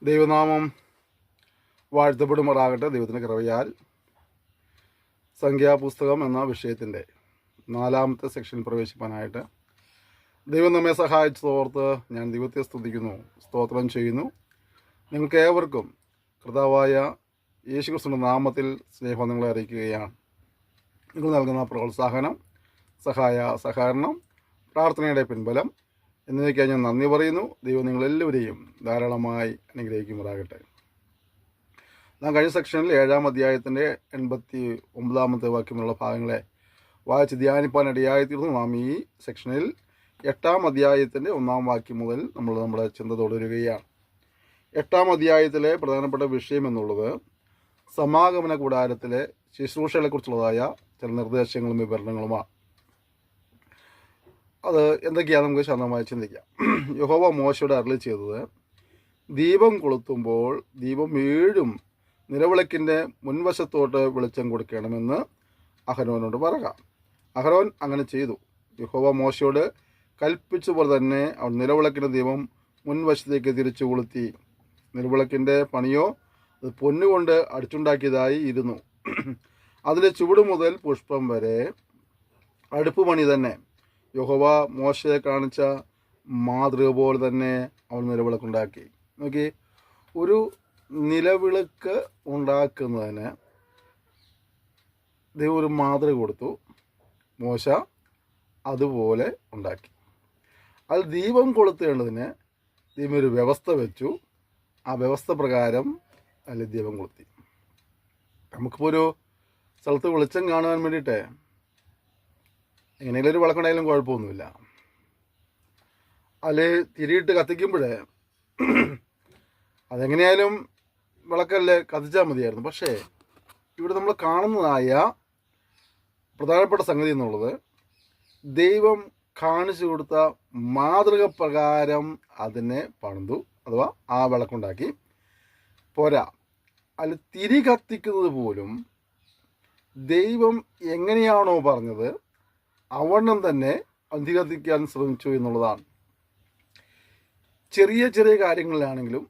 ദൈവനാമം വാഴ്ത്തപ്പെടുമാറാകട്ടെ. ദൈവത്തിൻ്റെ കൃപയാൽ സംഖ്യാപുസ്തകം എന്ന വിഷയത്തിൻ്റെ 4-ാമത്തെ സെക്ഷനിൽ പ്രവേശിക്കാനായിട്ട് ദൈവം നമ്മെ സഹായിച്ചതോർത്ത് ഞാൻ ദൈവത്തെ സ്തുതിക്കുന്നു, സ്തോത്രം ചെയ്യുന്നു. നിങ്ങൾക്ക് ഏവർക്കും കർത്താവായ യേശുക്രിസ്തുവിൻ്റെ നാമത്തിൽ സ്നേഹം അറിയിക്കുകയാണ്. നിങ്ങൾ നൽകുന്ന പ്രോത്സാഹനം, സഹകരണം, പ്രാർത്ഥനയുടെ പിൻബലം എന്നിവയ്ക്കായി ഞാൻ നന്ദി പറയുന്നു. ദൈവം നിങ്ങളെല്ലാവരെയും ധാരാളമായി അനുഗ്രഹിക്കുമാറാകട്ടെ. നാം കഴിഞ്ഞ സെക്ഷനിൽ 7-ാം അധ്യായത്തിൻ്റെ 89-ാമത്തെ വാക്യമുള്ള ഭാഗങ്ങളെ വായിച്ച് ധ്യാനിപ്പാനിടയായിത്തീർന്നു. നാം ഈ സെക്ഷനിൽ 8-ാം അധ്യായത്തിൻ്റെ 1-ാം വാക്യം മുതൽ നമ്മുടെ ചിന്ത തുടരുകയാണ്. 8-ാം അധ്യായത്തിലെ പ്രധാനപ്പെട്ട വിഷയം എന്നുള്ളത് സമാഗമന കൂടാരത്തിലെ ശുശ്രൂഷകളെക്കുറിച്ചുള്ളതായ ചില നിർദ്ദേശങ്ങളും വിവരണങ്ങളുമാണ്. അത് എന്തൊക്കെയാണ് നമുക്ക് ശാന്തമായി ചിന്തിക്കാം. യഹോവ മോശയോട് അരുളി ചെയ്തത്, ദീപം കൊളുത്തുമ്പോൾ ദീപം 7 നിലവിളക്കിൻ്റെ മുൻവശത്തോട്ട് വെളിച്ചം കൊടുക്കണമെന്ന് അഹരോനോട് പറയുക. അഹരോൻ അങ്ങനെ ചെയ്തു. യഹോവ മോശയോട് കൽപ്പിച്ചപോലെ തന്നെ അവൻ നിലവിളക്കിൻ്റെ ദീപം മുൻവശത്തേക്ക് തിരിച്ചു കൊളുത്തി. നിലവിളക്കിൻ്റെ പണിയോ അത് പൊന്നുകൊണ്ട് അടിച്ചുണ്ടാക്കിയതായി ഇരുന്നു. അതിൻ്റെ ചുവട് മുതൽ പുഷ്പം വരെ അടുപ്പ് പണി തന്നെ. യഹോവ മോശയെ കാണിച്ച മാതൃക പോലെ തന്നെ അവൻ നിലവിളക്കുണ്ടാക്കി. നോക്കി, ഒരു നിലവിളക്ക് ഉണ്ടാക്കുന്നതിന് ദൈവം ഒരു മാതൃക കൊടുത്തു. മോശ അതുപോലെ ഉണ്ടാക്കി. അത് ദീപം കൊളുത്തേണ്ടതിന് ദൈവം ഒരു വ്യവസ്ഥ വെച്ചു. ആ വ്യവസ്ഥ പ്രകാരം അതിൽ ദീപം കൊളുത്തി. നമുക്കിപ്പോൾ ഒരു സ്ഥലത്ത് വെളിച്ചം കാണുവാൻ വേണ്ടിയിട്ട് എങ്ങനെയെങ്കിലും ഒരു വിളക്കുണ്ടായാലും കുഴപ്പമൊന്നുമില്ല. അതിൽ തിരിയിട്ട് കത്തിക്കുമ്പോൾ അതെങ്ങനെയായാലും വിളക്കല്ലേ കത്തിച്ചാൽ മതിയായിരുന്നു. പക്ഷേ ഇവിടെ നമ്മൾ കാണുന്നതായ പ്രധാനപ്പെട്ട സംഗതി എന്നുള്ളത്, ദൈവം കാണിച്ചു കൊടുത്ത മാതൃക പ്രകാരം അതിനെ പണിതു, അഥവാ ആ വിളക്കുണ്ടാക്കി. പോരാ, അതിൽ തിരി കത്തിക്കുന്നത് പോലും ദൈവം എങ്ങനെയാണോ പറഞ്ഞത് അവണ്ണം തന്നെ തിരി കത്തിക്കാൻ ശ്രമിച്ചു എന്നുള്ളതാണ്. ചെറിയ ചെറിയ കാര്യങ്ങളിലാണെങ്കിലും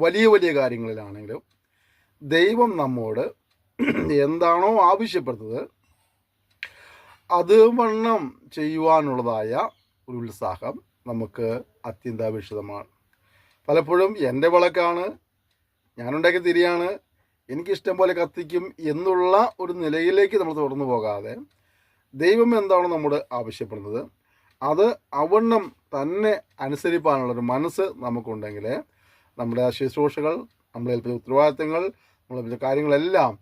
വലിയ വലിയ കാര്യങ്ങളിലാണെങ്കിലും ദൈവം നമ്മോട് എന്താണോ ആവശ്യപ്പെടുന്നത് അത് വണ്ണം ചെയ്യുവാനുള്ളതായ ഒരു ഉത്സാഹം നമുക്ക് അത്യന്താപേക്ഷിതമാണ്. പലപ്പോഴും എൻ്റെ വിളക്കാണ്, ഞാനുണ്ടാക്കിയ തിരിയാണ്, എനിക്കിഷ്ടം പോലെ കത്തിക്കും എന്നുള്ള ഒരു നിലയിലേക്ക് നമ്മൾ തുടർന്നു പോകാതെ ദൈവം എന്താണോ നമ്മോട് ആവശ്യപ്പെടുന്നത് അത് അവണ്ണം തന്നെ അനുസരിപ്പാനുള്ളൊരു മനസ്സ് നമുക്കുണ്ടെങ്കിൽ നമ്മുടെ ശുശ്രൂഷകൾ, നമ്മളെ ഏൽപ്പിച്ച ഉത്തരവാദിത്തങ്ങൾ, നമ്മളെ ഏൽപ്പിച്ച കാര്യങ്ങളെല്ലാം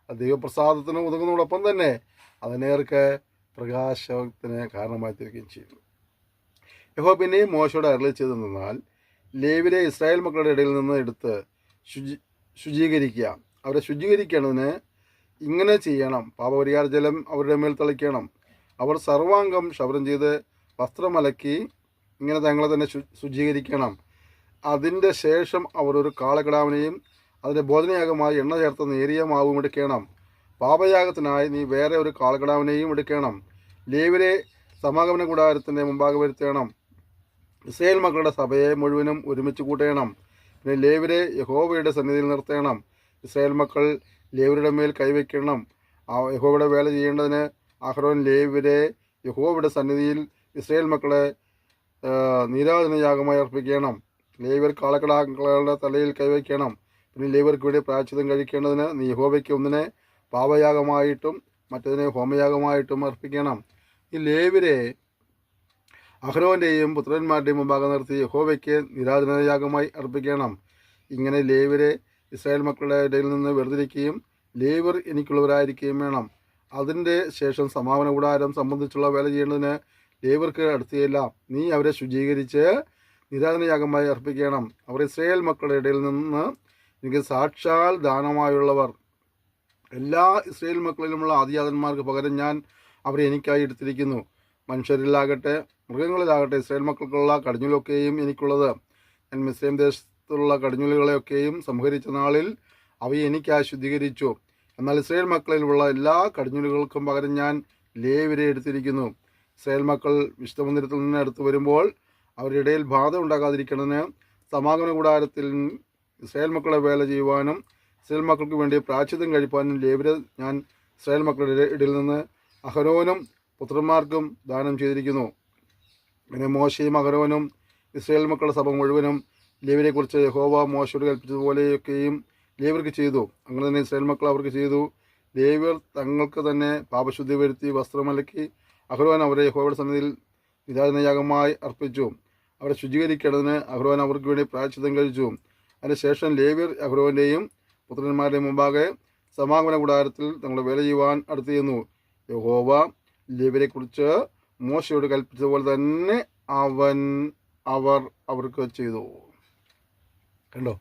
ദൈവപ്രസാദത്തിന് ഒതുങ്ങുന്നതോടൊപ്പം തന്നെ അതിനേർക്ക് പ്രകാശത്തിന് കാരണമായി തീരുകയും ചെയ്തു. യഹോവ പിന്നെയും മോശയോട് അരുളി ചെയ്തെന്നാൽ, ലേവ്യരെ ഇസ്രായേൽ മക്കളുടെ ഇടയിൽ നിന്ന് എടുത്ത് ശുചീകരിക്കുക. അവരെ ശുചീകരിക്കേണ്ടതിന് ഇങ്ങനെ ചെയ്യണം. പാപപരിഹാര ജലം അവരുടെ മേൽ തളിക്കണം. അവർ സർവാംഗം ക്ഷൗരം ചെയ്ത് വസ്ത്രമലക്കി ഇങ്ങനെ തങ്ങളെ തന്നെ ശുചീകരിക്കണം. അതിൻ്റെ ശേഷം അവർ ഒരു കാളക്കിടാവിനെയും അതിൻ്റെ ഭോജനയാഗമായി എണ്ണ ചേർത്ത നേരിയ മാവും എടുക്കണം. പാപയാഗത്തിനായി നീ വേറെ ഒരു കാളക്കിടാവിനെയും എടുക്കണം. ലേവ്യരെ സമാഗമന കൂടാരത്തിൻ്റെ മുമ്പാകെ വരുത്തണം. ഇസ്രായേൽ മക്കളുടെ സഭയെ മുഴുവനും ഒരുമിച്ച് കൂട്ടണം. പിന്നെ ലേവ്യരെ യഹോവയുടെ സന്നിധിയിൽ നിർത്തണം. ഇസ്രായേൽ മക്കൾ ലേവ്യരുടെ മേൽ കൈവയ്ക്കണം. യഹോവയുടെ വേല ചെയ്യേണ്ടതിന് അഹരോൻ ലേവ്യരെ യഹോവയുടെ സന്നിധിയിൽ ഇസ്രായേൽ മക്കളെ നീരാജനയാഗമായി അർപ്പിക്കണം. ലേവ്യർ കാളക്കിടാക്കളുടെ തലയിൽ കൈവയ്ക്കണം. പിന്നെ ലേവ്യർക്ക് വേണ്ടി പ്രായശ്ചിത്തം കഴിക്കേണ്ടതിന് നീ യഹോവയ്ക്ക് ഒന്നിനെ പാപയാഗമായിട്ടും മറ്റതിനെ ഹോമയാഗമായിട്ടും അർപ്പിക്കണം. ഈ ലേവ്യരെ അഹരോൻ്റെയും പുത്രന്മാരുടെയും മുമ്പാകെ നിർത്തി യഹോവയ്ക്ക് നീരാജനയാഗമായി അർപ്പിക്കണം. ഇങ്ങനെ ലേവ്യരെ ഇസ്രായേൽ മക്കളുടെ ഇടയിൽ നിന്ന് വേർതിരിക്കുകയും ലേവ്യർ എനിക്കുള്ളവരായിരിക്കുകയും വേണം. അതിൻ്റെ ശേഷം സമാഗമന കൂടാരം സംബന്ധിച്ചുള്ള വേല ചെയ്യേണ്ടതിന് ലേവ്യർക്ക് അടുത്തുകയില്ല. നീ അവരെ ശുചീകരിച്ച് നിരാധനയാഗമായി അർപ്പിക്കണം. അവർ ഇസ്രായേൽ മക്കളുടെ ഇടയിൽ നിന്ന് എനിക്ക് സാക്ഷാൽ ദാനമായുള്ളവർ. എല്ലാ ഇസ്രായേൽ മക്കളിലുമുള്ള ആദിജാതന്മാർക്ക് പകരം ഞാൻ അവരെ എനിക്കായി എടുത്തിരിക്കുന്നു. മനുഷ്യരിലാകട്ടെ മൃഗങ്ങളിലാകട്ടെ ഇസ്രായേൽ മക്കൾക്കുള്ള കടിഞ്ഞൂലൊക്കെയും എനിക്കുള്ളത്. ഞാൻ മിസ്രൈം ദേശത്തുള്ള കടിഞ്ഞൂലുകളെയൊക്കെയും സംഹരിച്ച നാളിൽ അവയെ എനിക്കായി ശുദ്ധീകരിച്ചു. എന്നാൽ ഇസ്രായേൽ മക്കളിലുള്ള എല്ലാ കടിഞ്ഞൂലുകൾക്കും പകരം ഞാൻ ലേവ്യരെ എടുത്തിരിക്കുന്നു. ഇസ്രായേൽ മക്കൾ വിശുദ്ധ മന്ദിരത്തിൽ നിന്ന് അടുത്ത് വരുമ്പോൾ അവരുടെ ഇടയിൽ ബാധ ഉണ്ടാകാതിരിക്കണമെന്ന് സമാഗമന കൂടാരത്തിൽ ഇസ്രായേൽ മക്കളെ വേല ചെയ്യുവാനും ഇസ്രായേൽ മക്കൾക്ക് വേണ്ടി പ്രായശ്ചിത്തം കഴിപ്പാനും ലേവ്യരെ ഞാൻ ഇസ്രായേൽ മക്കളുടെ ഇടയിൽ നിന്ന് അഹരോനും പുത്രന്മാർക്കും ദാനം ചെയ്തിരിക്കുന്നു. പിന്നെ മോശയും അഹരോനും ഇസ്രായേൽ മക്കളുടെ സഭ മുഴുവനും ലേവ്യരെക്കുറിച്ച് യഹോവ മോശയോട് കൽപ്പിച്ചതുപോലെയൊക്കെയും ലേവ്യർക്ക് ചെയ്തു. അങ്ങനെ തന്നെ ഇസ്രായേൽ മക്കൾ അവർക്ക് ചെയ്തു. ലേവ്യർ തങ്ങൾക്ക് തന്നെ പാപശുദ്ധി വരുത്തി വസ്ത്രമലക്കി അഹരോൻ അവരെ യഹോവയുടെ സന്നിധിയിൽ നിരാജനയാഗമായി അർപ്പിച്ചു. അവരെ ശുചീകരിക്കേണ്ടതിന് അഹരോൻ അവർക്ക് വേണ്ടി പ്രായശ്ചിത്തം കഴിച്ചു. അതിനുശേഷം ലേവ്യർ അഹരോൻ്റെയും പുത്രന്മാരുടെയും മുമ്പാകെ സമാഗമന കൂടാരത്തിൽ തങ്ങളുടെ വേല ചെയ്യുവാൻ അടുത്ത് ചെന്നു. യഹോവ ലേവ്യരെക്കുറിച്ച് മോശയോട് കൽപ്പിച്ചതുപോലെ തന്നെ അവർ അവർക്ക് ചെയ്തു. കണ്ടോ,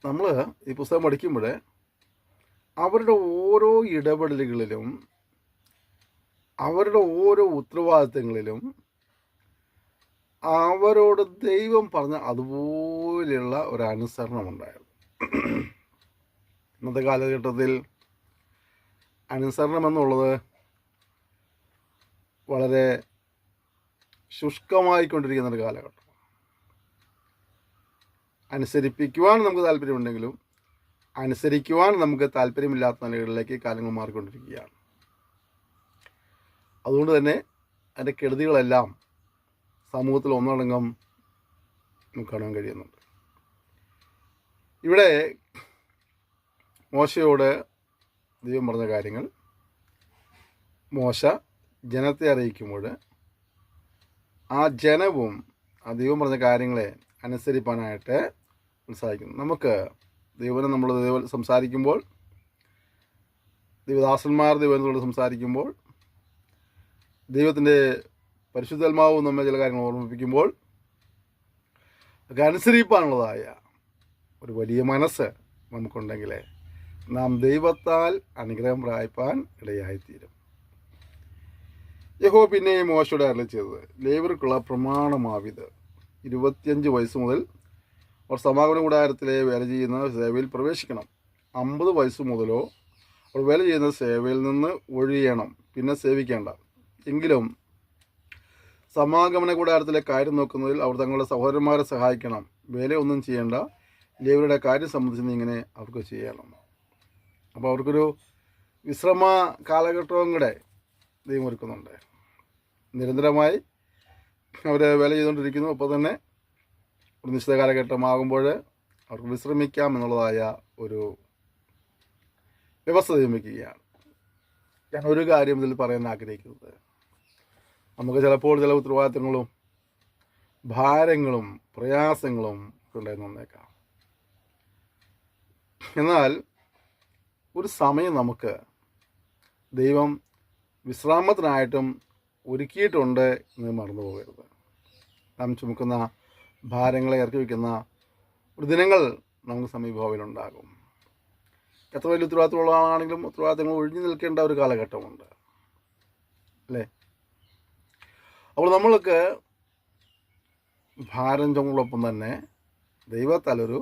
നമ്മൾ ഈ പുസ്തകം പഠിക്കുമ്പോൾ അവരുടെ ഓരോ ഇടപെടലുകളിലും അവരുടെ ഓരോ ഉത്തരവാദിത്തങ്ങളിലും അവരോട് ദൈവം പറഞ്ഞ അതുപോലെയുള്ള ഒരു അനുസരണം ഉണ്ടായിരുന്നു. ഇന്നത്തെ കാലഘട്ടത്തിൽ അനുസരണം എന്നുള്ളത് വളരെ ശുഷ്കമായിക്കൊണ്ടിരിക്കുന്നൊരു കാലഘട്ടം. അനുസരിപ്പിക്കുവാൻ നമുക്ക് താല്പര്യമുണ്ടെങ്കിലും അനുസരിക്കുവാൻ നമുക്ക് താല്പര്യമില്ലാത്ത നിലകളിലേക്ക് കാലങ്ങൾ മാറിക്കൊണ്ടിരിക്കുകയാണ്. അതുകൊണ്ട് തന്നെ അതിൻ്റെ കെടുതികളെല്ലാം സമൂഹത്തിൽ ഒന്നടങ്കം നമുക്ക് കാണാൻ കഴിയുന്നുണ്ട്. ഇവിടെ മോശയോട് ദൈവം പറഞ്ഞ കാര്യങ്ങൾ മോശ ജനത്തെ അറിയിക്കുമ്പോൾ ആ ജനവും ആ ദൈവം പറഞ്ഞ കാര്യങ്ങളെ അനുസരിപ്പാനായിട്ട് ഉത്സാഹിക്കുന്നു. നമുക്ക് നമ്മൾ ദൈവം സംസാരിക്കുമ്പോൾ, ദൈവദാസന്മാർ ദൈവത്തോട് സംസാരിക്കുമ്പോൾ, ദൈവത്തിൻ്റെ പരിശുദ്ധാത്മാവ് നമ്മെ ചില കാര്യങ്ങൾ ഓർമ്മിപ്പിക്കുമ്പോൾ ഒക്കെ അനുസരിപ്പാനുള്ളതായ ഒരു വലിയ മനസ്സ് നമുക്കുണ്ടെങ്കിൽ നാം ദൈവത്താൽ അനുഗ്രഹം പ്രാപിപ്പാൻ ഇടയായിത്തീരും. യഹോവ പിന്നെയും മോശയോട് അരുളി ചെയ്തത്, ലേവ്യർക്കുള്ള പ്രമാണമാവിത്. 25 വയസ്സ് മുതൽ അവർ സമാഗമന കൂടാരത്തിലെ വേല ചെയ്യുന്ന സേവയിൽ പ്രവേശിക്കണം. 50 വയസ്സ് മുതലോ അവർ വേല ചെയ്യുന്ന സേവയിൽ നിന്ന് ഒഴിയണം, പിന്നെ സേവിക്കേണ്ട. എങ്കിലും സമാഗമന കൂടാരത്തിലെ കാര്യം നോക്കുന്നതിൽ അവർ തങ്ങളുടെ സഹോദരന്മാരെ സഹായിക്കണം. വേലയൊന്നും ചെയ്യേണ്ട, ലേവ്യരുടെ കാര്യം സംബന്ധിച്ച് ഇങ്ങനെ അവർക്ക് ചെയ്യണം. അപ്പോൾ അവർക്കൊരു വിശ്രമ കാലഘട്ടവും കൂടെ ദൈവം ഒരുക്കുന്നുണ്ട്. നിരന്തരമായി അവർ വേല ചെയ്തുകൊണ്ടിരിക്കുന്നു. അപ്പോൾ തന്നെ ഒരു നിശ്ചിത കാലഘട്ടമാകുമ്പോൾ അവർക്ക് വിശ്രമിക്കാം എന്നുള്ളതായ ഒരു വ്യവസ്ഥ നിയമിക്കുകയാണ്. ഞാൻ ഒരു കാര്യം ഇതിൽ പറയാൻ ആഗ്രഹിക്കുന്നത്, നമുക്ക് ചിലപ്പോൾ ചില ഉത്തരവാദിത്തങ്ങളും ഭാരങ്ങളും പ്രയാസങ്ങളും ഒക്കെ ഉണ്ടായിരുന്നു വന്നേക്കാം. എന്നാൽ ഒരു സമയം നമുക്ക് ദൈവം വിശ്രാമത്തിനായിട്ടും ഒരുക്കിയിട്ടുണ്ട് എന്ന് മറന്നു പോകരുത്. നാം ചുമക്കുന്ന ഭാരങ്ങളെ ഇറക്കി വയ്ക്കുന്ന ഒരു ദിനങ്ങൾ നമുക്ക് സമീപഭാവിയിലുണ്ടാകും. എത്ര വലിയ ഉത്തരവാദിത്തമുള്ള ആളാണെങ്കിലും ഉത്തരവാദിത്തങ്ങൾ ഒഴിഞ്ഞു നിൽക്കേണ്ട ഒരു കാലഘട്ടമുണ്ട്, അല്ലേ? അപ്പോൾ നമ്മൾക്ക് ഭാരം ചുമകളൊപ്പം തന്നെ ദൈവത്താലൊരു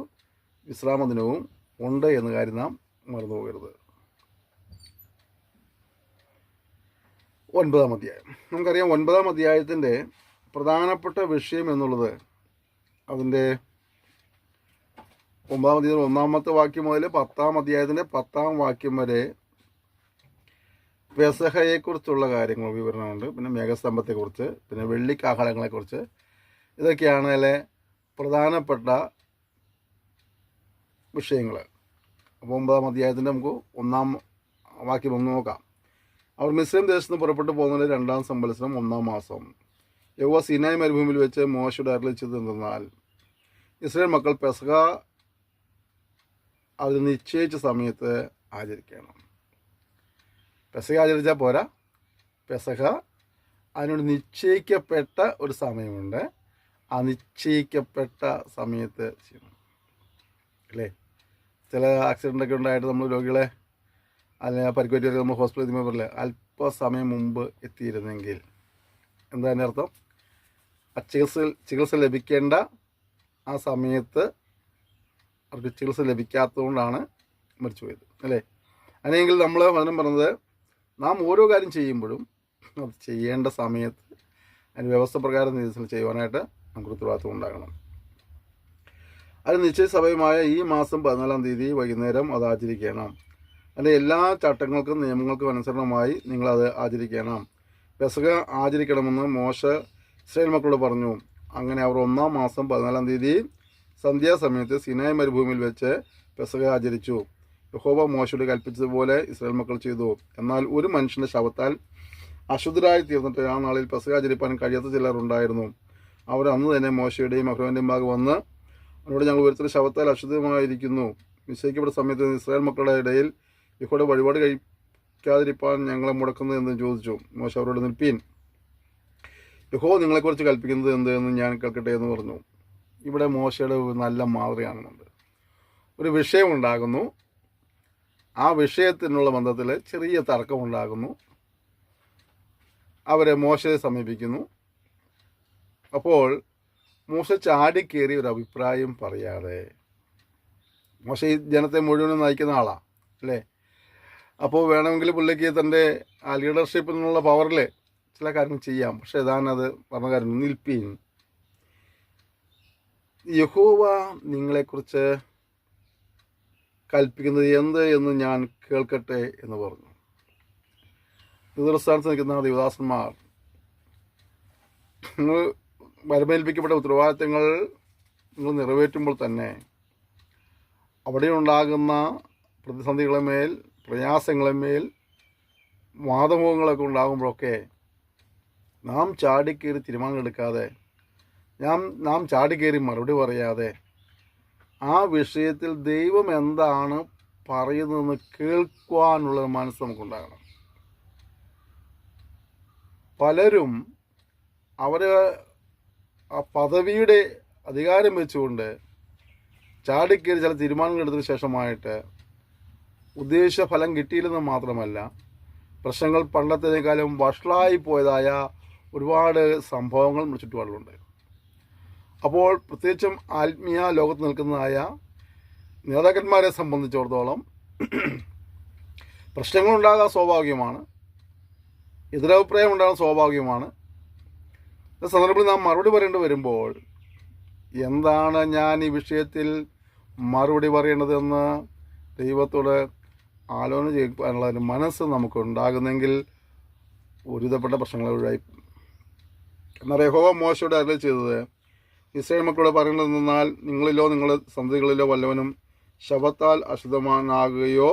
വിശ്രാമ ദിനവും ഉണ്ട് എന്ന കാര്യം നാം മറന്നു പോകരുത്. 9-ാം അധ്യായം നമുക്കറിയാം. 9-ാം അധ്യായത്തിൻ്റെ പ്രധാനപ്പെട്ട വിഷയം എന്നുള്ളത് അതിൻ്റെ 9-ാം അധ്യായം 1-ാമത്തെ വാക്യം മുതൽ 10-ാം അധ്യായത്തിൻ്റെ 10-ാം വാക്യം വരെ പെസഹയെക്കുറിച്ചുള്ള കാര്യങ്ങൾ വിവരണമുണ്ട്. പിന്നെ മേഘസ്തംഭത്തെക്കുറിച്ച്, പിന്നെ വെള്ളിക്കാഹളങ്ങളെക്കുറിച്ച്. ഇതൊക്കെയാണ് അതിലെ പ്രധാനപ്പെട്ട വിഷയങ്ങൾ. അപ്പോൾ 9-ാം അധ്യായത്തിൻ്റെ നമുക്ക് 1-ാം വാക്യം ഒന്ന് നോക്കാം. അവർ മിസ്രൈം ദേശത്ത് നിന്ന് പുറപ്പെട്ടു പോകുന്നതിൻ്റെ 2-ാം സംവത്സരം 1-ാം മാസം യഹോവ സീനായി മരുഭൂമിയിൽ വെച്ച് മോശയോട് അരുളിച്ചത് എന്തെന്നാൽ, ഇസ്രായേൽ മക്കൾ പെസഹ അവർ നിശ്ചയിച്ച സമയത്ത് ആചരിക്കണം. പെസഹ ആചരിച്ചാൽ പോരാ, പെസഹ അതിനോട് നിശ്ചയിക്കപ്പെട്ട ഒരു സമയമുണ്ട്. ആ നിശ്ചയിക്കപ്പെട്ട സമയത്ത് ചെയ്യണം, അല്ലേ? ചില ആക്സിഡൻ്റൊക്കെ ഉണ്ടായിട്ട് നമ്മൾ രോഗികളെ അല്ലെങ്കിൽ പരിക്കുപറ്റിയൊക്കെ നമ്മൾ ഹോസ്പിറ്റലിൽ എത്തുമ്പോൾ പറയില്ല, അല്പസമയം മുമ്പ് എത്തിയിരുന്നെങ്കിൽ. എന്താ അതിൻ്റെ അർത്ഥം? ചികിത്സ ലഭിക്കേണ്ട ആ സമയത്ത് അവർക്ക് ചികിത്സ ലഭിക്കാത്തതുകൊണ്ടാണ് മരിച്ചുപോയത്, അല്ലേ? അല്ലെങ്കിൽ നമ്മൾ വചനം പറഞ്ഞത്, നാം ഓരോ കാര്യം ചെയ്യുമ്പോഴും അത് ചെയ്യേണ്ട സമയത്ത് അതിന് വ്യവസ്ഥ പ്രകാരം ചെയ്യുവാനായിട്ട് നമുക്ക് ഉത്തരവാദിത്വം ഉണ്ടാകണം. അത് നിശ്ചയ സമയമായ ഈ മാസം 14-ാം തീയതി വൈകുന്നേരം അത് ആചരിക്കണം. അതിൻ്റെ എല്ലാ ചട്ടങ്ങൾക്കും നിയമങ്ങൾക്കും അനുസരണമായി നിങ്ങളത് ആചരിക്കണം. പെസഹ ആചരിക്കണമെന്ന് മോശ ഇസ്രായേൽ മക്കളോട് പറഞ്ഞു. അങ്ങനെ അവർ 1-ാം മാസം 14-ാം തീയതി സന്ധ്യാസമയത്ത് സിനായ് മരുഭൂമിയിൽ വെച്ച് പെസഹ ആചരിച്ചു. യഹോവ മോശയോട് കൽപ്പിച്ചതുപോലെ ഇസ്രായേൽ മക്കൾ ചെയ്തു. എന്നാൽ ഒരു മനുഷ്യൻ്റെ ശവത്താൽ അശുദ്ധരായി തീർന്നിട്ട് ആ നാളിൽ പെസഹ ആചരിപ്പാൻ കഴിയാത്ത ചിലർ ഉണ്ടായിരുന്നു. അവർ അന്ന് തന്നെ മോശയുടെയും അഹ്റോൻ്റെയും ഭാഗം വന്ന് അവരോട്, ഞങ്ങൾ ഒരുത്തരുടെ ശവത്താൽ അശുദ്ധമായിരിക്കുന്നു. നിശ്ചയിക്കപ്പെട്ട സമയത്ത് ഇസ്രായേൽ മക്കളുടെ ഇടയിൽ യഹോവയുടെ വഴിപാട് കഴിക്കാതിരിപ്പാൻ ഞങ്ങളെ മുടക്കുന്നത് എന്ന് ചോദിച്ചു. മോശ അവരോട്, നിൽപ്പീൻ, യഹോവ നിങ്ങളെക്കുറിച്ച് കൽപ്പിക്കുന്നത് എന്ത് എന്ന് ഞാൻ കേൾക്കട്ടെ എന്ന് പറഞ്ഞു. ഇവിടെ മോശയുടെ ഒരു നല്ല മാതൃകയാണെന്നുണ്ട്. ഒരു വിഷയമുണ്ടാകുന്നു, ആ വിഷയത്തിനുള്ള ബന്ധത്തിൽ ചെറിയ തർക്കമുണ്ടാകുന്നു. അവരെ മോശയെ സമീപിക്കുന്നു. അപ്പോൾ മോശ ചാടിക്കേറി ഒരു അഭിപ്രായം പറയാതെ, മോശ ഈ ജനത്തെ മുഴുവനും നയിക്കുന്ന ആളാണ് അല്ലേ. അപ്പോൾ വേണമെങ്കിൽ പുള്ളിക്ക് തൻ്റെ ആ ലീഡർഷിപ്പിൽ നിന്നുള്ള പവറിൽ ചില കാര്യങ്ങൾ ചെയ്യാം. പക്ഷെ ഇതാണത് പറഞ്ഞ കാര്യം, നിൽപ്പീൻ, യഹോവ നിങ്ങളെക്കുറിച്ച് കൽപ്പിക്കുന്നത് എന്ത് എന്ന് ഞാൻ കേൾക്കട്ടെ എന്ന് പറഞ്ഞു. നേതൃസ്ഥാനത്ത് നിൽക്കുന്ന ദേവദാസന്മാർ, നിങ്ങൾ വരമേൽപ്പിക്കപ്പെട്ട ഉത്തരവാദിത്തങ്ങൾ നിങ്ങൾ നിറവേറ്റുമ്പോൾ തന്നെ അവിടെ ഉണ്ടാകുന്ന പ്രതിസന്ധികളെ മേൽ, പ്രയാസങ്ങളെ മേൽ, വാദമുഖങ്ങളൊക്കെ ഉണ്ടാകുമ്പോഴൊക്കെ നാം ചാടിക്കേറി തീരുമാനമെടുക്കാതെ, നാം ചാടിക്കേറി മറുപടി പറയാതെ, ആ വിഷയത്തിൽ ദൈവം എന്താണ് പറയുന്നതെന്ന് കേൾക്കുവാനുള്ള മനസ്സ് നമുക്കുണ്ടാകണം. പലരും അവർ ആ പദവിയുടെ അധികാരം വെച്ചുകൊണ്ട് ചാടിക്കേറി ചില തീരുമാനങ്ങൾ എടുത്തതിന് ശേഷമായിട്ട് ഉദ്ദേശിച്ച ഫലം കിട്ടിയില്ലെന്ന് മാത്രമല്ല, പ്രശ്നങ്ങൾ പണ്ടത്തേക്കാളും വഷളായി പോയതായ ഒരുപാട് സംഭവങ്ങൾ നമ്മുടെ ചുറ്റുപാടിലുണ്ട്. അപ്പോൾ പ്രത്യേകിച്ചും ആത്മീയ ലോകത്ത് നിൽക്കുന്നതായ നേതാക്കന്മാരെ സംബന്ധിച്ചിടത്തോളം പ്രശ്നങ്ങളുണ്ടാകാൻ സ്വാഭാവികമാണ്, എതിരഭിപ്രായം ഉണ്ടാകാൻ സ്വാഭാവികമാണ്. സന്ദർഭത്തിൽ നാം മറുപടി പറയേണ്ടി വരുമ്പോൾ എന്താണ് ഞാൻ ഈ വിഷയത്തിൽ മറുപടി പറയേണ്ടതെന്ന് ദൈവത്തോട് ആലോചന ചെയ്യാനുള്ള ഒരു മനസ്സ് നമുക്കുണ്ടാകുന്നെങ്കിൽ ഒരുവിധപ്പെട്ട പ്രശ്നങ്ങളെ ഒഴിവായി. എന്നാൽ യഹോവ മോശയോട് അരുളി ചെയ്തത്, ഇസ്രായേൽ മക്കളോട് പറയേണ്ടതെന്നാൽ, നിങ്ങളിലോ നിങ്ങളുടെ സന്തതികളിലോ വല്ലവനും ശബത്താൽ അശുദ്ധമാകുകയോ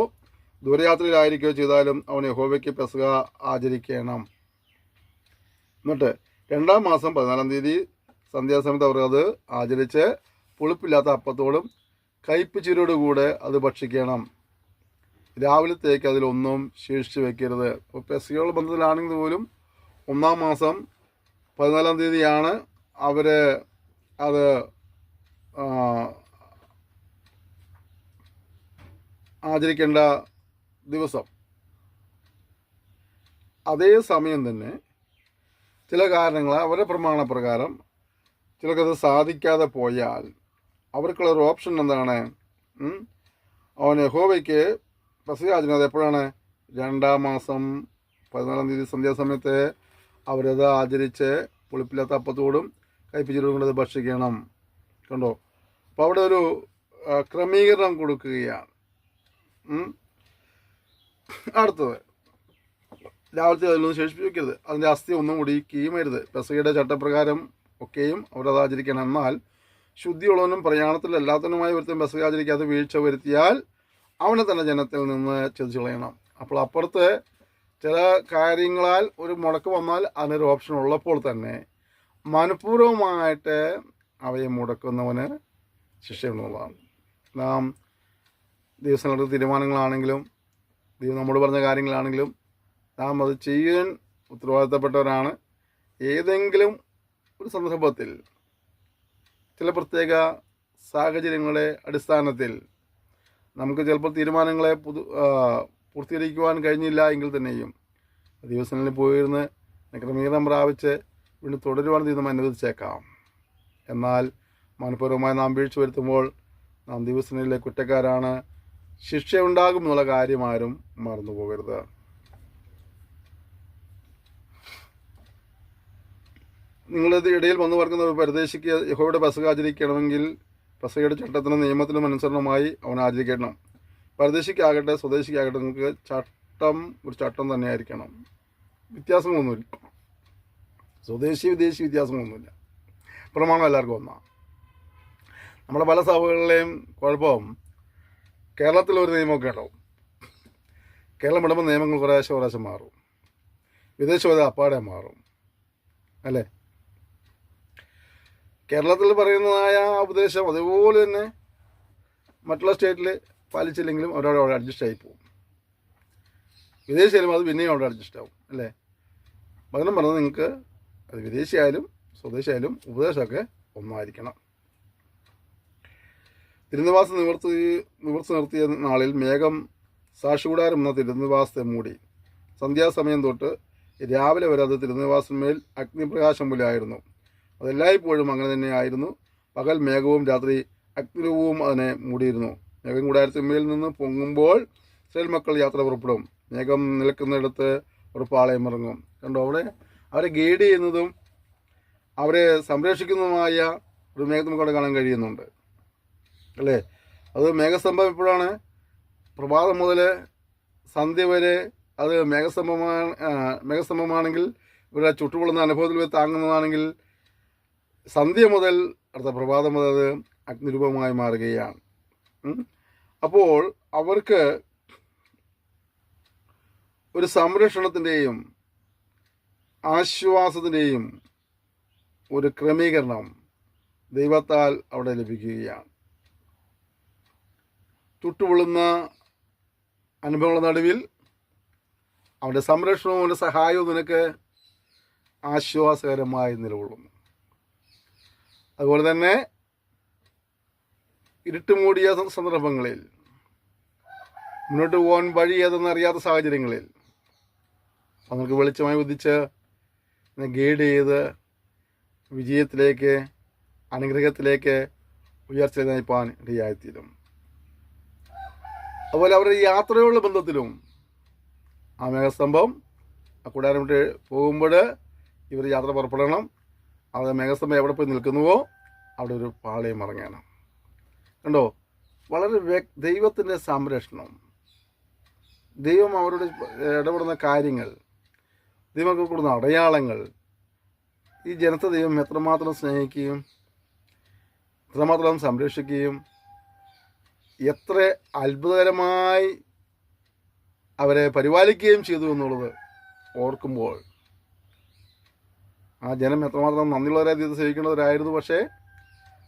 ദൂരയാത്രയിലായിരിക്കുകയോ ചെയ്താലും അവൻ യഹോവയ്ക്ക് പെസഹ ആചരിക്കണം. എന്നിട്ട് 2-ാം മാസം 14-ാം തീയതി സന്ധ്യാസമയത്ത് അവർ അത് ആചരിച്ച് പുളിപ്പില്ലാത്ത അപ്പത്തോടും കയ്പ് അത് ഭക്ഷിക്കണം. രാവിലത്തേക്ക് അതിലൊന്നും ശേഷിച്ച് വെക്കരുത്. അപ്പോൾ പെസഹയുള്ള ബന്ധത്തിലാണെങ്കിൽ പോലും 1-ാം മാസം 14-ാം തീയതിയാണ് അവർ അത് ആചരിക്കേണ്ട ദിവസം. അതേ സമയം തന്നെ ചില കാരണങ്ങൾ അവരുടെ പ്രമാണപ്രകാരം ചിലർക്കത് സാധിക്കാതെ പോയാൽ അവർക്കുള്ളൊരു ഓപ്ഷൻ എന്താണ്? അവൻ യഹോവയ്ക്ക് പെസഹ ആചരിക്കുന്നത് എപ്പോഴാണ്? 2-ാം മാസം 14-ാം തീയതി സന്ധ്യാസമയത്ത് അവരത് ആചരിച്ച് പുളിപ്പില്ലാത്ത അപ്പത്തോടും കയ്പ് കൊണ്ട് ഭക്ഷിക്കണം. കണ്ടോ? അപ്പോൾ അവിടെ ഒരു ക്രമീകരണം കൊടുക്കുകയാണ്. അടുത്തത്, രാവിലത്തെ അതിലൊന്നും ശേഷിപ്പിച്ച് വയ്ക്കരുത്, അതിൻ്റെ അസ്ഥി ഒന്നും കൂടി കീമരുത്. പെസഹയുടെ ചട്ടപ്രകാരം ഒക്കെയും അവരത് ആചരിക്കണം. എന്നാൽ ശുദ്ധിയുള്ളവനും പ്രയാണത്തിലല്ലാത്തവനുമായി ഒരുത്തൻ പെസഹ ആചരിക്കാതെ വീഴ്ച വരുത്തിയാൽ അവനെ തന്നെ ജനത്തിൽ നിന്ന് ചതിച്ചു കളയണം. അപ്പോൾ അപ്പുറത്ത് ചില കാര്യങ്ങളാൽ ഒരു മുടക്ക് വന്നാൽ അതിനൊരു ഓപ്ഷൻ ഉള്ളപ്പോൾ തന്നെ മനഃപൂർവമായിട്ട് അവയെ മുടക്കുന്നവന് ശിക്ഷയുള്ളതാണ്. നാം ദിവസങ്ങളുടെ തീരുമാനങ്ങളാണെങ്കിലും ദൈവം നമ്മോട് പറഞ്ഞ കാര്യങ്ങളാണെങ്കിലും നാം അത് ചെയ്യാൻ ഉത്തരവാദിത്തപ്പെട്ടവരാണ്. ഏതെങ്കിലും ഒരു സന്ദർഭത്തിൽ ചില പ്രത്യേക സാഹചര്യങ്ങളുടെ അടിസ്ഥാനത്തിൽ നമുക്ക് ചിലപ്പോൾ തീരുമാനങ്ങളെ പൂർത്തീകരിക്കുവാൻ കഴിഞ്ഞില്ല എങ്കിൽ തന്നെയും ദിവസങ്ങളിൽ പോയിരുന്ന് ക്രമീകരണം പ്രാപിച്ച് വീണ്ടും തുടരുവാൻ ദൈവം അനുവദിച്ചേക്കാം. എന്നാൽ മനഃപൂർവ്വമായി നാം വീഴ്ച വരുത്തുമ്പോൾ നാം ദിവസങ്ങളിലെ കുറ്റക്കാരാണ്, ശിക്ഷയുണ്ടാകും എന്നുള്ള കാര്യം ആരും മറന്നു പോകരുത്. നിങ്ങളുടെ ഇടയിൽ വന്നു പറക്കുന്ന ഒരു പരദേശിക്ക് യഹോവയുടെ പെസഹ ആചരിക്കണമെങ്കിൽ പെസഹയുടെ ചട്ടത്തിനും നിയമത്തിനും അനുസരണമായി അവൻ ആചരിക്കണം. പരദേശിക്കാകട്ടെ സ്വദേശിക്കാകട്ടെ നിങ്ങൾക്ക് ഒരു ചട്ടം തന്നെ ആയിരിക്കണം. വ്യത്യാസമൊന്നുമില്ല. സ്വദേശി വിദേശി വ്യത്യാസമൊന്നുമില്ല. പ്രമാണം എല്ലാവർക്കും ഒന്നാണ്. നമ്മുടെ പല സഭകളിലെയും കുഴപ്പം കേരളത്തിലൊരു നിയമമൊക്കെ ഉണ്ടാവും. കേരളം വിടുമ്പോൾ നിയമങ്ങൾ കുറേശ്ശെ മാറും. വിദേശം അത് അപ്പാടെ മാറും അല്ലേ? കേരളത്തിൽ പറയുന്നതായ ആ ഉപദേശം അതുപോലെ തന്നെ മറ്റുള്ള സ്റ്റേറ്റിൽ പാലിച്ചില്ലെങ്കിലും അവരവിടെ അഡ്ജസ്റ്റ് ആയി പോകും. വിദേശിയായാലും അത് പിന്നെയും അവിടെ അഡ്ജസ്റ്റ് ആവും അല്ലേ? പകരം പറഞ്ഞത് നിങ്ങൾക്ക് അത് വിദേശിയായാലും സ്വദേശിയായാലും ഉപദേശമൊക്കെ ഒന്നായിരിക്കണം. തിരുനിവാസം നിവർത്തി നിർത്തിയ നാളിൽ മേഘം സാക്ഷികൂടാരം എന്ന തിരുനിവാസത്തെ മൂടി. സന്ധ്യാസമയം തൊട്ട് രാവിലെ വരെ അത് തിരുനിവാസന്മേൽ അഗ്നിപ്രകാശം പോലെ ആയിരുന്നു. അതെല്ലായ്പ്പോഴും അങ്ങനെ തന്നെ ആയിരുന്നു. പകൽ മേഘവും രാത്രി അഗ്നിരൂപവും അതിനെ മൂടിയിരുന്നു. മേഘം കൂടാരത്തിന്മേൽ നിന്ന് പൊങ്ങുമ്പോൾ ഇസ്രായേൽ മക്കൾ യാത്ര പുറപ്പെടും. മേഘം നിൽക്കുന്നിടത്ത് ഒരു പാളയം ഇറങ്ങും. കണ്ടോ, അവിടെ അവരെ ഗൈഡ് ചെയ്യുന്നതും അവരെ സംരക്ഷിക്കുന്നതുമായ ഒരു മേഘം നമുക്ക് അവിടെ കാണാൻ കഴിയുന്നുണ്ട് അല്ലേ? അത് മേഘസ്തംഭം എപ്പോഴാണ്? പ്രഭാതം മുതൽ സന്ധ്യ വരെ അത് മേഘസ്തംഭമാണെങ്കിൽ ഇവരുടെ ചുട്ടുപൊള്ളുന്ന അനുഭവത്തിൽ താങ്ങുന്നതാണെങ്കിൽ സന്ധ്യ മുതൽ അടുത്ത പ്രഭാതം മുതൽ അത് അഗ്നിരൂപമായി മാറുകയാണ്. അപ്പോൾ അവർക്ക് ഒരു സംരക്ഷണത്തിൻ്റെയും ആശ്വാസത്തിൻ്റെയും ഒരു ക്രമീകരണം ദൈവത്താൽ അവിടെ ലഭിക്കുകയാണ്. ചുട്ടുപൊള്ളുന്ന അനുഭവങ്ങളുടെ നടുവിൽ അവൻ്റെ സംരക്ഷണവും അവൻ്റെ സഹായവും നിനക്ക് ആശ്വാസകരമായി നിലകൊള്ളുന്നു. അതുപോലെ തന്നെ ഇരുട്ടുമൂടിയ സന്ദർഭങ്ങളിൽ, മുന്നോട്ട് പോകാൻ വഴി ഏതെന്നറിയാത്ത സാഹചര്യങ്ങളിൽ നമുക്ക് വെളിച്ചമായി ഉദിച്ച് ഗൈഡ് ചെയ്ത് വിജയത്തിലേക്ക്, അനുഗ്രഹത്തിലേക്ക്, ഉയർച്ച നയിപ്പാൻ ഇടയായിത്തീരും. അതുപോലെ അവരുടെ യാത്രയുള്ള ബന്ധത്തിലും ആ മേഘസ്തംഭം ആ കൂടാരം വിട്ട് പോകുമ്പോൾ ഇവർ യാത്ര പുറപ്പെടണം. അത് മേഘസ്തംഭം എവിടെ പോയി നിൽക്കുന്നുവോ അവിടെ ഒരു പാളയം ഇറങ്ങണം. കണ്ടോ, വളരെ ദൈവത്തിൻ്റെ സംരക്ഷണം, ദൈവം അവരോട് ഇടപെടുന്ന കാര്യങ്ങൾ, ദൈവം കൊടുക്കുന്ന അടയാളങ്ങൾ, ഈ ജനത്തെ ദൈവം എത്രമാത്രം സ്നേഹിക്കുകയും എത്രമാത്രം സംരക്ഷിക്കുകയും എത്ര അത്ഭുതകരമായി അവരെ പരിപാലിക്കുകയും ചെയ്തു എന്നുള്ളത് ഓർക്കുമ്പോൾ ആ ജനം എത്രമാത്രം നന്ദിയുള്ളവരെ ദൈവത്തെ സേവിക്കേണ്ടവരായിരുന്നു. പക്ഷേ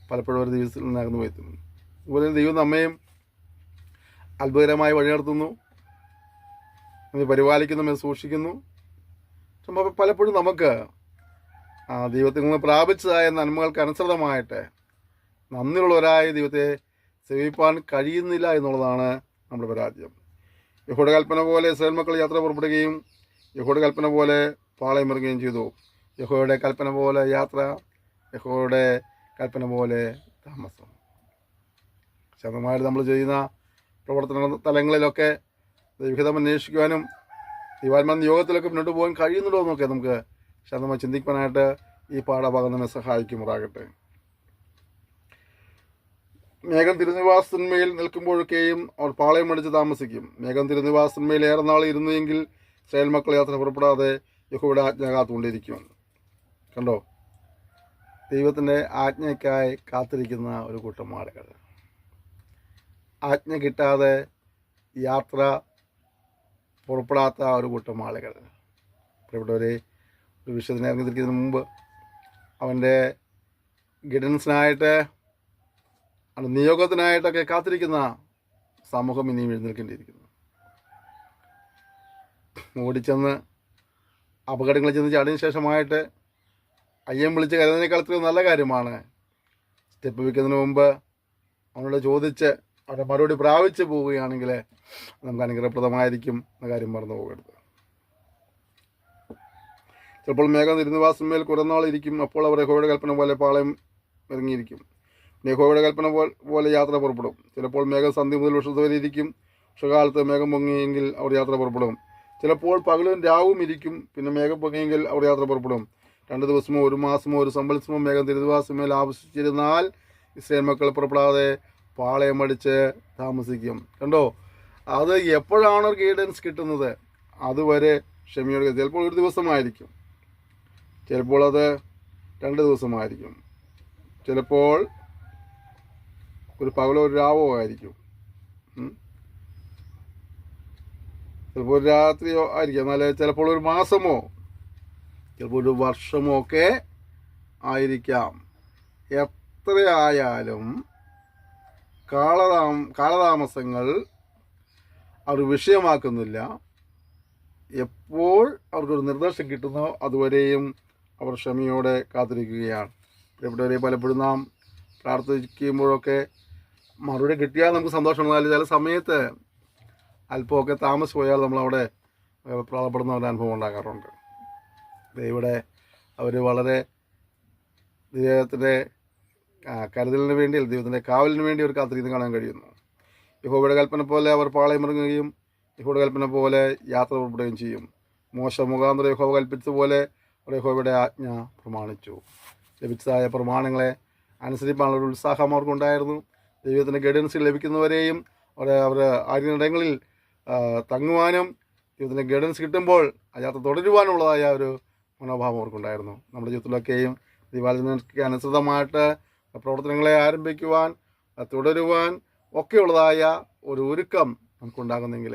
പലപ്പോഴും അവർ ദൈവത്തിൽ നിന്നകന്നു പോയിത്തുന്നു. അതുപോലെ ദൈവം നമ്മയും അത്ഭുതകരമായി വഴി നടത്തുന്നു, നമ്മെ പരിപാലിക്കുന്നു, നമ്മെ സൂക്ഷിക്കുന്നു. പലപ്പോഴും നമുക്ക് ദൈവത്തിൽ നിന്ന് പ്രാപിച്ചതായ നന്മകൾക്ക് അനുസൃതമായിട്ട് നന്ദിയുള്ളവരായ ദൈവത്തെ സേവിപ്പാൻ കഴിയുന്നില്ല എന്നുള്ളതാണ് നമ്മുടെ പരാജയം. യഹോവയുടെ കൽപ്പന പോലെ ഇസ്രായേൽ മക്കൾ യാത്ര പുറപ്പെടുകയും യഹോവയുടെ കൽപ്പന പോലെ പാളയം ഇറങ്ങുകയും ചെയ്തു. യഹോവയുടെ കൽപ്പന പോലെ യാത്ര, യഹോവയുടെ കൽപ്പന പോലെ താമസം. ശക്തമായിട്ട് നമ്മൾ ചെയ്യുന്ന പ്രവർത്തന തലങ്ങളിലൊക്കെ ദൈവഹിതം അന്വേഷിക്കുവാനും ദൈവാത്മാ യോഗത്തിലൊക്കെ മുന്നോട്ട് പോകാൻ കഴിയുന്നുണ്ടോ എന്നൊക്കെ നമുക്ക് ശക്തമായി ചിന്തിക്കാനായിട്ട് ഈ പാഠഭാഗം നമ്മെ സഹായിക്കുമാറാകട്ടെ. മേഘം തിരുനിവാസത്തിന്മേൽ നിൽക്കുമ്പോഴൊക്കെയും അവർ പാളയം അടിച്ച് താമസിക്കും. മേഘം തിരുനിവാസത്തിന്മേൽ ഏറെ നാൾ ഇരുന്നുവെങ്കിൽ ഇസ്രായേൽ മക്കൾ യാത്ര പുറപ്പെടാതെ യഹോവയുടെ ആജ്ഞ കാത്തുകൊണ്ടിരിക്കും. കണ്ടോ, ദൈവത്തിൻ്റെ ആജ്ഞയ്ക്കായി കാത്തിരിക്കുന്ന ഒരു കൂട്ടം ആളുകൾ, ആജ്ഞ കിട്ടാതെ യാത്ര പുറപ്പെടാത്ത ഒരു കൂട്ടം ആളുകൾ. പ്രിയപ്പെട്ടവരെ, ഒരു വിഷയത്തിന് ഇറങ്ങിത്തിരിക്കുന്നതിന് മുമ്പ് അവൻ്റെ ഗൈഡൻസിനായിട്ട്, നിയോഗത്തിനായിട്ടൊക്കെ കാത്തിരിക്കുന്ന സമൂഹം ഇനിയും എഴുന്നേൽക്കേണ്ടിയിരിക്കുന്നു. ഓടിച്ചെന്ന് അപകടങ്ങളിൽ ചെന്ന് ചാടിയതിനു ശേഷമായിട്ട് അയ്യം വിളിച്ച് കരുതുന്നതിനേക്കാൾ എത്രയോ നല്ല കാര്യമാണ് സ്റ്റെപ്പ് വയ്ക്കുന്നതിന് മുമ്പ് അവനോട് ചോദിച്ച് അവരുടെ മറുപടി പ്രാപിച്ച് പോവുകയാണെങ്കിൽ നമുക്ക് അനുഗ്രഹപ്രദമായിരിക്കും എന്ന കാര്യം മറന്നു പോകരുത്. ചിലപ്പോൾ മേഘം തിരുനിവാസന്മേൽ കുറന്നാൾ ഇരിക്കും. അപ്പോൾ അവർ യഹോവയുടെ കൽപ്പന പോലെ പാളയം ഇറങ്ങിയിരിക്കും. യഹോവയുടെ കൽപ്പന പോലെ യാത്ര പുറപ്പെടും. ചിലപ്പോൾ മേഘം സന്ധ്യ മുതൽ ഉഷസ് വരെ ഇരിക്കും. ഉഷകാലത്ത് മേഘം പൊങ്ങിയെങ്കിൽ അവർ യാത്ര പുറപ്പെടും. ചിലപ്പോൾ പകലും രാവും ഇരിക്കും. പിന്നെ മേഘം പൊങ്ങിയെങ്കിൽ അവർ യാത്ര പുറപ്പെടും. 2 ദിവസമോ 1 മാസമോ 1 സംവത്സരമോ മേഘം തിരുനിവാസമേൽ ആവശ്യിച്ചിരുന്നാൽ ഇസ്രായേൽ മക്കൾ പുറപ്പെടാതെ പാളയമടിച്ച് താമസിക്കും. കണ്ടോ, അത് എപ്പോഴാണ് ഒരു ഗൈഡൻസ് കിട്ടുന്നത് അതുവരെ ക്ഷമയോടെ. ചിലപ്പോൾ ഒരു ദിവസമായിരിക്കും, ചിലപ്പോൾ അത് 2 ദിവസമായിരിക്കും, ചിലപ്പോൾ ഒരു പകലോ ഒരു രാവോ ആയിരിക്കും, ചിലപ്പോൾ ഒരു രാത്രിയോ ആയിരിക്കും, എന്നാൽ ചിലപ്പോൾ ഒരു മാസമോ ചിലപ്പോൾ ഒരു വർഷമോ ഒക്കെ ആയിരിക്കാം. എത്രയായാലും കാലതാമസങ്ങൾ അവർ വിഷയമാക്കുന്നില്ല. എപ്പോൾ അവർക്കൊരു നിർദ്ദേശം കിട്ടുന്നോ അതുവരെയും അവർ ക്ഷമയോടെ കാത്തിരിക്കുകയാണ്. പ്രിയപ്പെട്ടവരെ, പലപ്പോഴും നാം പ്രാർത്ഥിക്കുമ്പോഴൊക്കെ മറുപടി കിട്ടിയാൽ നമുക്ക് സന്തോഷമുണ്ടായാലും ചില സമയത്ത് അല്പമൊക്കെ താമസിച്ച് പോയാൽ നമ്മളവിടെ പ്രാർത്ഥപ്പെടുന്ന ഒരു അനുഭവം ഉണ്ടാകാറുണ്ട്. ഇവിടെ അവർ വളരെ ദൈവത്തിൻ്റെ കരുതലിന് വേണ്ടി, ദൈവത്തിൻ്റെ കാവലിന് വേണ്ടി അവർ കാത്തിരിക്കുന്നത് കാണാൻ കഴിയുന്നു. യഹോവയുടെ കൽപ്പന പോലെ അവർ പാളയമിറങ്ങുകയും യഹോവയുടെ കൽപ്പന പോലെ യാത്ര പുറപ്പെടുകയും ചെയ്യും. മോശ മുഖാന്തരം യഹോവ കൽപ്പിച്ചതുപോലെ അവർ യഹോവയുടെ ആജ്ഞ പ്രമാണിച്ചു. ലഭിച്ചതായ പ്രമാണങ്ങളെ അനുസരിപ്പാനുള്ള ഒരു ഉത്സാഹം അവർക്കുണ്ടായിരുന്നു. ദൈവത്തിൻ്റെ ഗൈഡൻസ് ലഭിക്കുന്നവരെയും അവർ ആര്യനിടങ്ങളിൽ തങ്ങുവാനും ദൈവത്തിൻ്റെ ഗൈഡൻസ് കിട്ടുമ്പോൾ ആ യാത്ര തുടരുവാനുള്ളതായ ഒരു മനോഭാവം അവർക്കുണ്ടായിരുന്നു. നമ്മുടെ ജീവിതത്തിലൊക്കെയും ദൈവാത്മക്ക് അനുസൃതമായിട്ട് പ്രവർത്തനങ്ങളെ ആരംഭിക്കുവാൻ, തുടരുവാൻ ഒക്കെയുള്ളതായ ഒരു ഒരുക്കം നമുക്കുണ്ടാകുന്നെങ്കിൽ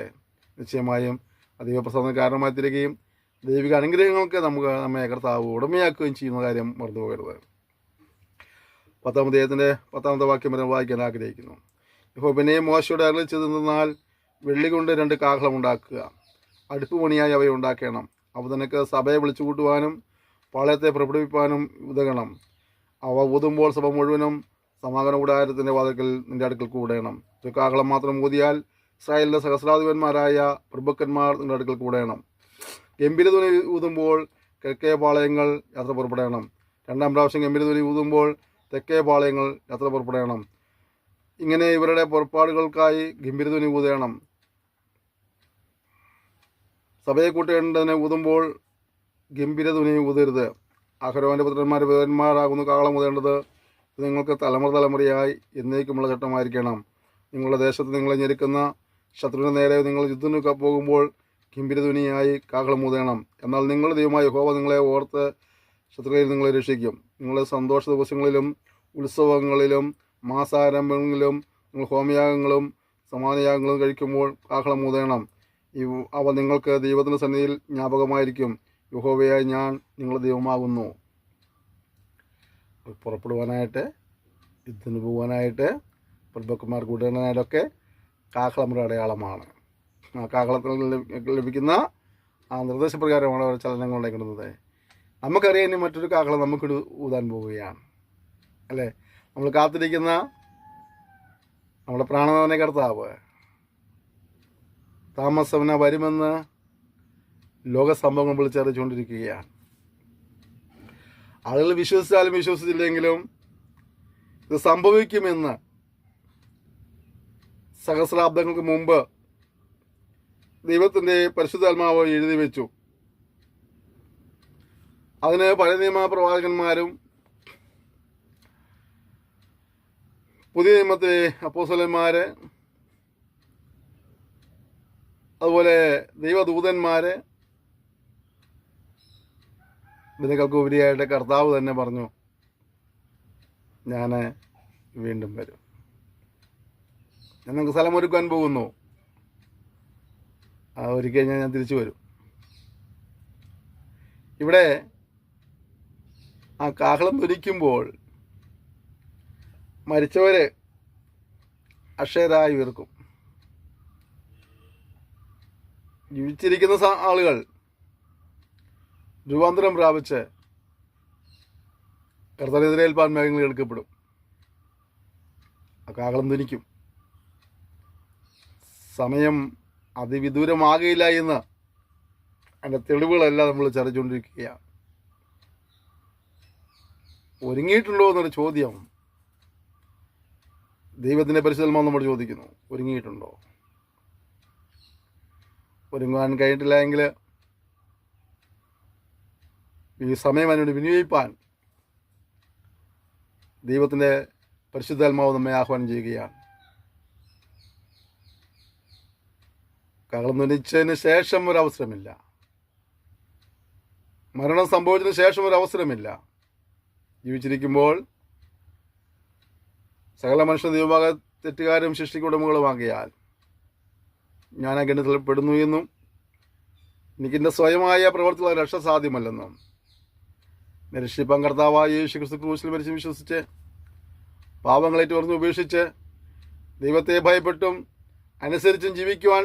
നിശ്ചയമായും ദൈവപ്രസാദത്തിന് കാരണമായി തീരുകയും ദൈവിക അനുഗ്രഹങ്ങൾക്ക് നമ്മെ കർത്താവ് ഉടമയാക്കുകയും ചെയ്യുന്ന കാര്യം മറന്നു പോകരുത്. 10-ാം അധ്യായത്തിൻ്റെ 10-ാമത്തെ വാക്യം വരെ വായിക്കാൻ ആഗ്രഹിക്കുന്നു. യഹോവ മോശയോട് അരുളി ചെയ്തെന്നാൽ വെള്ളി കൊണ്ട് 2 കാഹളം ഉണ്ടാക്കുക, അടുപ്പ് പണിയായി അവയെ ഉണ്ടാക്കണം. അവ നിനക്ക് സഭയെ വിളിച്ചു കൂട്ടുവാനും പാളയത്തെ പ്രകടിപ്പിക്കാനും ഉതകണം. അവ ഊതുമ്പോൾ സഭ മുഴുവനും സമാഗമന കൂടാരത്തിൻ്റെ വാതിൽക്കൽ നിന്റെ അടുക്കൽ കൂടണം. ഒരു കാഹളം മാത്രം ഊതിയാൽ ഇസ്രായേലിലെ സഹസ്രാധിപന്മാരായ പ്രഭുക്കന്മാർ നിന്റെ അടുക്കൽ കൂടണം. ഗംഭീരധ്വനി ഊതുമ്പോൾ കിഴക്കേ പാളയങ്ങൾ യാത്ര പുറപ്പെടണം. 2-ാം പ്രാവശ്യം ഗംഭീരധ്വനി ഊതുമ്പോൾ തെക്കേ പാളയങ്ങൾ യാത്ര പുറപ്പെടണം. ഇങ്ങനെ ഇവരുടെ പുറപ്പാടുകൾക്കായി ഗംഭീരധ്വനി ഊതണം. സഭയെ കൂട്ടേണ്ടതിനെ ഊതുമ്പോൾ ഗംഭീരധ്വനി ഊതരുത്. അഹരോന്റെ പുത്രന്മാർ വിധവന്മാരാകുന്നു കാഹളം ഊതേണ്ടത്. ഇത് നിങ്ങൾക്ക് തലമുറയായി എന്നേക്കുമുള്ള ചട്ടമായിരിക്കണം. നിങ്ങളുടെ ദേശത്ത് നിങ്ങളെ ഞെരുക്കുന്ന ശത്രുവിന് നേരെ നിങ്ങൾ യുദ്ധത്തിന് പോകുമ്പോൾ ഗംഭീരധ്വനിയായി കാഹളം ഊതണം. എന്നാൽ നിങ്ങളുടെ ദൈവമായ യഹോവ നിങ്ങളെ ഓർത്ത് ശത്രുക്കളിൽ നിങ്ങളെ രക്ഷിക്കും. നിങ്ങളുടെ സന്തോഷ ദിവസങ്ങളിലും ഉത്സവങ്ങളിലും മാസാരംഭങ്ങളിലും നിങ്ങൾ ഹോമയാഗങ്ങളും സമാനയാഗങ്ങളും കഴിക്കുമ്പോൾ കാഹളം ഊതണം. അവ നിങ്ങൾക്ക് ദൈവത്തിൻ്റെ സന്നിധിയിൽ ജ്ഞാപകമായിരിക്കും. യഹോവയായ ഞാൻ നിങ്ങളുടെ ദൈവമാകുന്നു. പുറപ്പെടുവാനായിട്ട്, യുദ്ധത്തിന് പോകാനായിട്ട്, പ്രഭുക്കന്മാർ കൂട്ടാനായിട്ടൊക്കെ കാഹളം അടയാളമാണ്. ആ കാഹളത്തിൽ ലഭിക്കുന്ന ആ നിർദ്ദേശപ്രകാരമാണ് അവർ ചലനങ്ങൾ ഉണ്ടാക്കുന്നത്. നമുക്കറിയാം ഇനി മറ്റൊരു കാഹളം നമുക്കിട് ഊതാൻ പോവുകയാണ്, അല്ലേ? നമ്മൾ കാത്തിരിക്കുന്ന നമ്മുടെ പ്രാണനാഥനെ കർത്താവ് താമസവന വരുമെന്ന് ലോകസംഭവങ്ങൾ വിളിച്ചറിയിച്ചുകൊണ്ടിരിക്കുകയാണ്. ആളുകൾ വിശ്വസിച്ചാലും വിശ്വസിച്ചില്ലെങ്കിലും ഇത് സംഭവിക്കുമെന്ന് സഹസ്രാബ്ദങ്ങൾക്ക് മുമ്പ് ദൈവത്തിൻ്റെ പരിശുദ്ധാത്മാവ് എഴുതി വെച്ചു. അതിന് പഴയ നിയമ പ്രവാചകന്മാരും പുതിയ നിയമത്തിലെ അപ്പോസ്തലന്മാര്, അതുപോലെ ദൈവദൂതന്മാര്, ഇതിനേക്കാൾക്ക് ഉപരിയായിട്ട് കർത്താവ് തന്നെ പറഞ്ഞു, ഞാൻ വീണ്ടും വരും, ഞാൻ നിങ്ങൾക്ക് സ്ഥലമൊരുക്കാൻ പോകുന്നു, ഒരിക്കൽ ഞാൻ തിരിച്ചു വരും. ഇവിടെ ആ കാഹളം ധ്വനിക്കുമ്പോൾ മരിച്ചവര് അക്ഷയരായി ഉയർക്കും. ജീവിച്ചിരിക്കുന്ന ആളുകൾ രൂപാന്തരം പ്രാപിച്ച് കർത്തനെതിരേൽപ്പാൻ മേഘങ്ങൾ എടുക്കപ്പെടും. ആ കാഹളം ധ്വനിക്കും. സമയം അതിവിദൂരമാകയില്ല എന്ന് അതിൻ്റെ തെളിവുകളെല്ലാം നമ്മൾ ചർച്ചകൊണ്ടിരിക്കുകയാണ്. ഒരുങ്ങിയിട്ടുണ്ടോ എന്നൊരു ചോദ്യം ദൈവത്തിൻ്റെ പരിശുദ്ധാത്മാവ് നമ്മൾ ചോദിക്കുന്നു. ഒരുങ്ങിയിട്ടുണ്ടോ? ഒരുങ്ങാൻ കഴിഞ്ഞിട്ടില്ല എങ്കിൽ ഈ സമയം അതിനോട് വിനിയോഗിപ്പാൻ ദൈവത്തിൻ്റെ പരിശുദ്ധാത്മാവ് നമ്മെ ആഹ്വാനം ചെയ്യുകയാണ്. കാഹളം ധ്വനിച്ചതിന് ശേഷം ഒരവസരമില്ല, മരണം സംഭവിച്ചതിന് ശേഷം ഒരവസരമില്ല. ജീവിച്ചിരിക്കുമ്പോൾ സകല മനുഷ്യ ദൈവഭാഗ തെറ്റുകാരും ശിഷ്ടിക്കുടമകളുമാകിയാൽ ഞാൻ ആ ഗണത്തിൽ പെടുന്നു എന്നും എനിക്കെൻ്റെ സ്വയമായ പ്രവർത്തിയുള്ള രക്ഷ സാധ്യമല്ലെന്നും രക്ഷിപ്പാൻ കർത്താവായ യേശു ക്രിസ്തു ക്രൂശിൽ മരിച്ച് വിശ്വസിച്ച് പാപങ്ങളേറ്റ് പറഞ്ഞ് ഉപേക്ഷിച്ച് ദൈവത്തെ ഭയപ്പെട്ടും അനുസരിച്ചും ജീവിക്കുവാൻ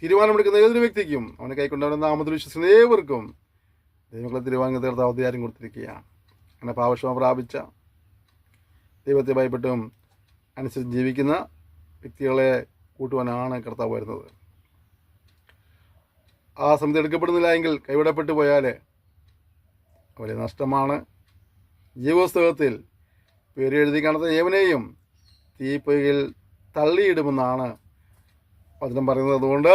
തീരുമാനമെടുക്കുന്ന ഏതൊരു വ്യക്തിക്കും അവനെ കൈക്കൊണ്ടവനെന്ന നാമത്തിൽ വിശ്വസിക്കുന്ന ഏവർക്കും ദൈവങ്ങളെ തിരുവാങ്ങി കർത്താവ് അധികാരം കൊടുത്തിരിക്കുകയാണ്. അങ്ങനെ പാപക്ഷമ പ്രാപിച്ച ദൈവത്തെ ഭയപ്പെട്ടും അനുസരിച്ച് ജീവിക്കുന്ന വ്യക്തികളെ കൂട്ടുവാനാണ് കർത്താവ് വരുന്നത്. ആ സമിതി എടുക്കപ്പെടുന്നില്ല എങ്കിൽ കൈവിടപ്പെട്ടു പോയാൽ വലിയ നഷ്ടമാണ്. ജീവപുസ്തകത്തിൽ പേര് എഴുതി കാണുന്ന ഏവനെയും തീപ്പൊയ്കയിൽ തള്ളിയിടുമെന്നാണ് വചനം പറയുന്നത്. അതുകൊണ്ട്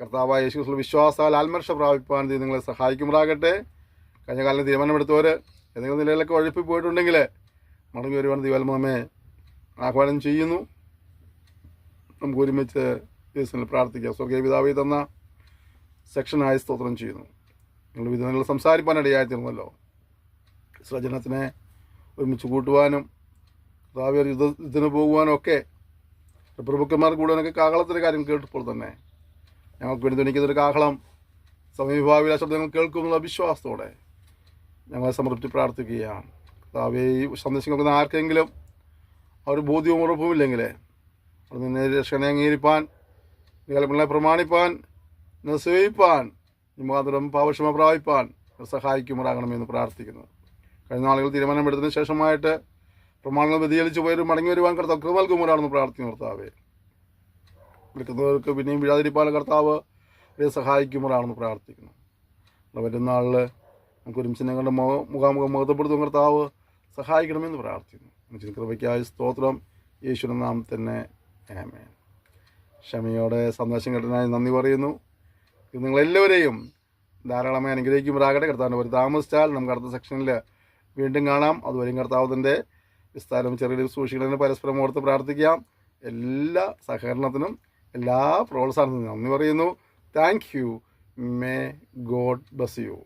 കർത്താവായ യേശു ക്രിസ്തുവിൽ വിശ്വാസാൽ ആത്മരക്ഷ പ്രാപിപ്പാൻ നിങ്ങളെ സഹായിക്കുമാറാകട്ടെ. കഴിഞ്ഞ കാലം തീരുമാനമെടുത്തവർ ഏതെങ്കിലും നിലയിലൊക്കെ ഉഴപ്പി പോയിട്ടുണ്ടെങ്കിൽ മടങ്ങി വരുവാൻ ദൈവാത്മാവ് നമ്മെ ആഹ്വാനം ചെയ്യുന്നു. നമുക്ക് ഒരുമിച്ച് യേശുവിൽ പ്രാർത്ഥിക്കാം. സ്വർഗീയ പിതാവേ തന്ന സെക്ഷനായി സ്തോത്രം ചെയ്യുന്നു. നിങ്ങൾ വിധങ്ങൾ സംസാരിപ്പാനിടയായി തീർന്നല്ലോ. സൃജനത്തിനെ ഒരുമിച്ച് കൂട്ടുവാനും കർത്താവ് യുദ്ധത്തിന് പോകുവാനും ഒക്കെ പ്രഭുക്കന്മാർ കൂടുവാനൊക്കെ കാഹളത്തിൻ്റെ കാര്യം കേട്ടപ്പോൾ തന്നെ ഞങ്ങൾക്ക് വേണ്ടി ധ്വനിക്കുന്നൊരു കാഹളം സമീപഭാവിയിലെ ശബ്ദങ്ങൾ കേൾക്കുമെന്നുള്ള വിശ്വാസത്തോടെ ഞങ്ങളെ സമർപ്പിച്ച് പ്രാർത്ഥിക്കുകയാണ്. കർത്താവേ, ഈ സന്ദേശം കേൾക്കുന്ന ആർക്കെങ്കിലും ആ ഒരു ബോധ്യവും ഉറപ്പുമില്ലെങ്കിൽ അവിടെ നിന്ന് രക്ഷനെ അംഗീകരിപ്പാൻ, നിങ്ങളെ പ്രമാണിപ്പാൻ, സേവിപ്പാൻ, മുഖാന്തരം പാപക്ഷമ പ്രാപിപ്പാൻ സഹായിക്കുമാറാകണമെന്ന് പ്രാർത്ഥിക്കുന്നു. കഴിഞ്ഞ നാളുകൾ തീരുമാനമെടുത്തതിന് ശേഷമായിട്ട് പ്രമാണങ്ങൾ വ്യതിചലിച്ച് പോയൊരു മടങ്ങി വരുവാൻ കർത്താവ് കൃപ നൽകുമാറാണെന്ന് പ്രാർത്ഥിക്കുന്നു. കർത്താവേ, വിളിക്കുന്നവർക്ക് പിന്നെയും വീഴാതിരിപ്പാൻ കർത്താവ് അവരെ സഹായിക്കുമാറാണെന്ന് പ്രാർത്ഥിക്കുന്നു. വരുന്ന നാളിൽ നമുക്ക് ഒരുമിച്ച് ഞങ്ങളുടെ മുഖാമുഖം മുഖത്തപ്പെടുത്തും കർത്താവ് സഹായിക്കണമെന്ന് പ്രാർത്ഥിക്കുന്നു. കൃപയ്ക്കായി സ്തോത്രം. യേശുവിന്റെ നാമത്തിൽ തന്നെ ആമേൻ. ക്ഷമയോടെ സന്ദേശം കേട്ടതിനായി നന്ദി പറയുന്നു. ഇത് നിങ്ങളെല്ലാവരെയും ധാരാളമായി അനുഗ്രഹിക്കുമാറാകട്ടെ. കർത്താവിൻ്റെ ഒരു താമസിച്ചാൽ നമുക്ക് അടുത്ത സെക്ഷനിൽ വീണ്ടും കാണാം. അതുവരെയും കർത്താവിൻ്റെ വിസ്താരം ചെറിയ സൂക്ഷിക്കുന്നതിന് പരസ്പരം ഓർത്ത് പ്രാർത്ഥിക്കാം. എല്ലാ സഹകരണത്തിനും എല്ലാ പ്രോത്സാഹനത്തിനും നന്ദി പറയുന്നു. Thank you. May God bless you.